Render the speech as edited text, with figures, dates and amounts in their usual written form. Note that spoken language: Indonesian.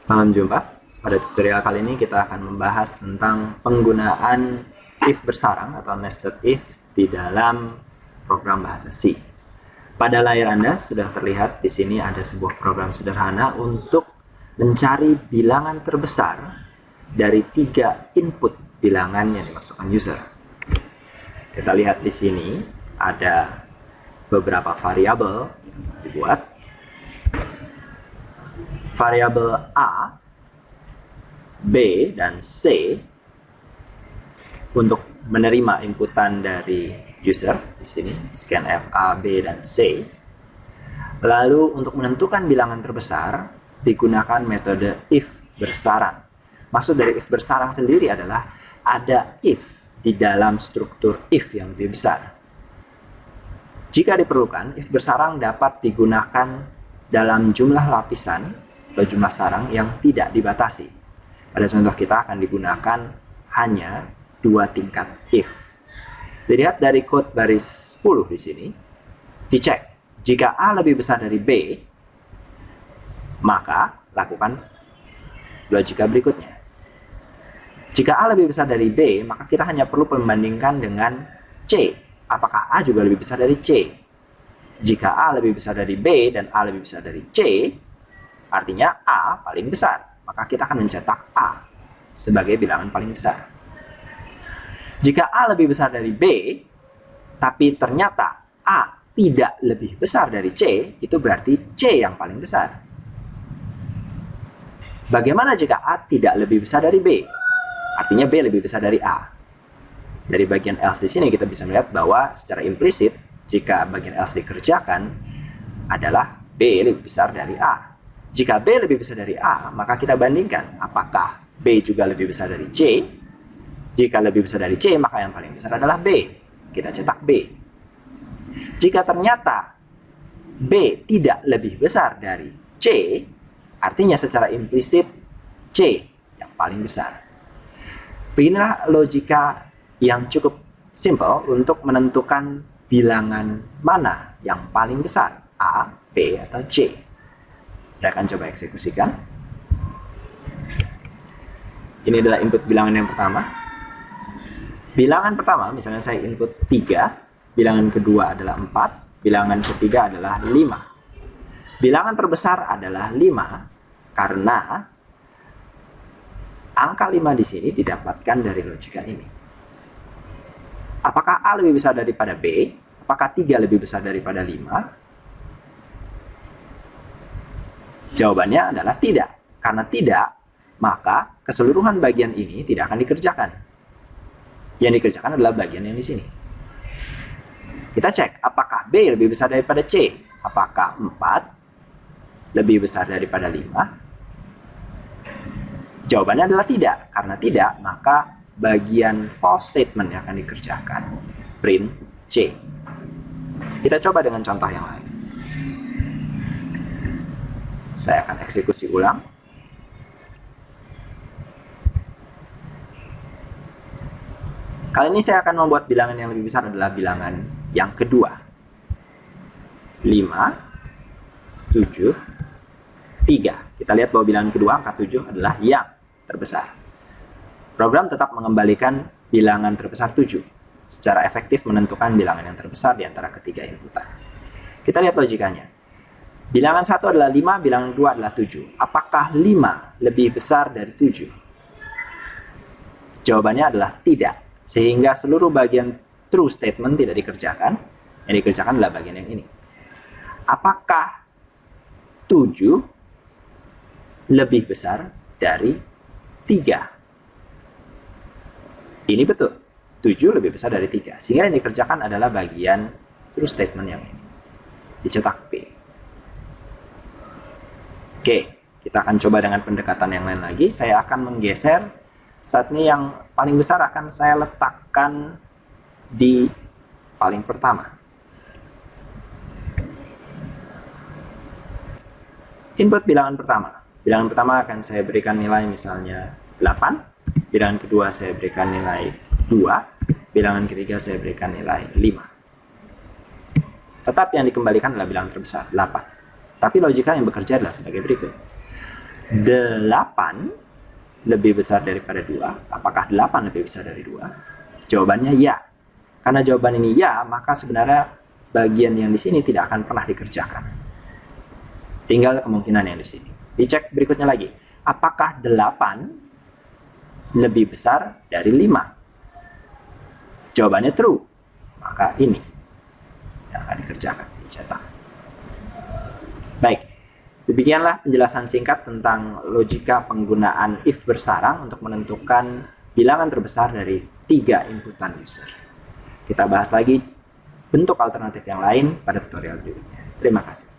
Salam jumpa. Pada tutorial kali ini kita akan membahas tentang penggunaan if bersarang atau nested if di dalam program bahasa C. Pada layar Anda sudah terlihat di sini ada sebuah program sederhana untuk mencari bilangan terbesar dari 3 input bilangan yang dimasukkan user. Kita lihat di sini ada beberapa variabel yang dibuat. Variabel A, B, dan C untuk menerima inputan dari user di sini, scanf A, B, dan C. Lalu untuk menentukan bilangan terbesar digunakan metode if bersarang. Maksud dari if bersarang sendiri adalah ada if di dalam struktur if yang lebih besar. Jika diperlukan, if bersarang dapat digunakan dalam jumlah lapisan atau jumlah sarang yang tidak dibatasi. Pada contoh kita akan digunakan hanya 2 tingkat if. Dilihat dari code baris 10 di sini, dicek jika A lebih besar dari B, maka lakukan logika berikutnya. Jika A lebih besar dari B, maka kita hanya perlu membandingkan dengan C. Apakah A juga lebih besar dari C? Jika A lebih besar dari B dan A lebih besar dari C, artinya A paling besar, maka kita akan mencetak A sebagai bilangan paling besar. Jika A lebih besar dari B, tapi ternyata A tidak lebih besar dari C, itu berarti C yang paling besar. Bagaimana jika A tidak lebih besar dari B? Artinya B lebih besar dari A. Dari bagian else di sini kita bisa melihat bahwa secara implisit, jika bagian else dikerjakan adalah B lebih besar dari A. Jika B lebih besar dari A, maka kita bandingkan apakah B juga lebih besar dari C. Jika lebih besar dari C, maka yang paling besar adalah B. Kita cetak B. Jika ternyata B tidak lebih besar dari C, artinya secara implisit C yang paling besar. Beginilah logika yang cukup simple untuk menentukan bilangan mana yang paling besar, A, B, atau C. Saya akan coba eksekusikan. Ini adalah input bilangan yang pertama. Bilangan pertama, misalnya saya input 3, bilangan kedua adalah 4, bilangan ketiga adalah 5. Bilangan terbesar adalah 5 karena angka 5 di sini didapatkan dari logika ini. Apakah A lebih besar daripada B? Apakah 3 lebih besar daripada 5? Jawabannya adalah tidak. Karena tidak, maka keseluruhan bagian ini tidak akan dikerjakan. Yang dikerjakan adalah bagian yang di sini. Kita cek, apakah B lebih besar daripada C? Apakah 4 lebih besar daripada 5? Jawabannya adalah tidak. Karena tidak, maka bagian false statement yang akan dikerjakan. Print C. Kita coba dengan contoh yang lain. Saya akan eksekusi ulang. Kali ini saya akan membuat bilangan yang lebih besar adalah bilangan yang kedua. 5, 7, 3. Kita lihat bahwa bilangan kedua, angka 7 adalah yang terbesar. Program tetap mengembalikan bilangan terbesar 7. Secara efektif menentukan bilangan yang terbesar di antara ketiga inputan. Kita lihat logikanya. Bilangan 1 adalah 5, bilangan 2 adalah 7. Apakah 5 lebih besar dari 7? Jawabannya adalah tidak. Sehingga seluruh bagian true statement tidak dikerjakan. Yang dikerjakan adalah bagian yang ini. Apakah 7 lebih besar dari 3? Ini betul. 7 lebih besar dari 3. Sehingga yang dikerjakan adalah bagian true statement yang ini. Dicetak B. Oke, kita akan coba dengan pendekatan yang lain lagi. Saya akan menggeser. Saat ini yang paling besar akan saya letakkan di paling pertama. Input bilangan pertama. Bilangan pertama akan saya berikan nilai misalnya 8. Bilangan kedua saya berikan nilai 2. Bilangan ketiga saya berikan nilai 5. Tetap yang dikembalikan adalah bilangan terbesar, 8. Tapi logika yang bekerja adalah sebagai berikut. 8 lebih besar daripada 2. Apakah 8 lebih besar dari 2? Jawabannya ya. Karena jawaban ini ya, maka sebenarnya bagian yang di sini tidak akan pernah dikerjakan. Tinggal kemungkinan yang di sini. Dicek berikutnya lagi. Apakah 8 lebih besar dari 5? Jawabannya true. Maka ini yang akan dikerjakan, dicetak. Baik. Demikianlah penjelasan singkat tentang logika penggunaan if bersarang untuk menentukan bilangan terbesar dari 3 inputan user. Kita bahas lagi bentuk alternatif yang lain pada tutorial berikutnya. Terima kasih.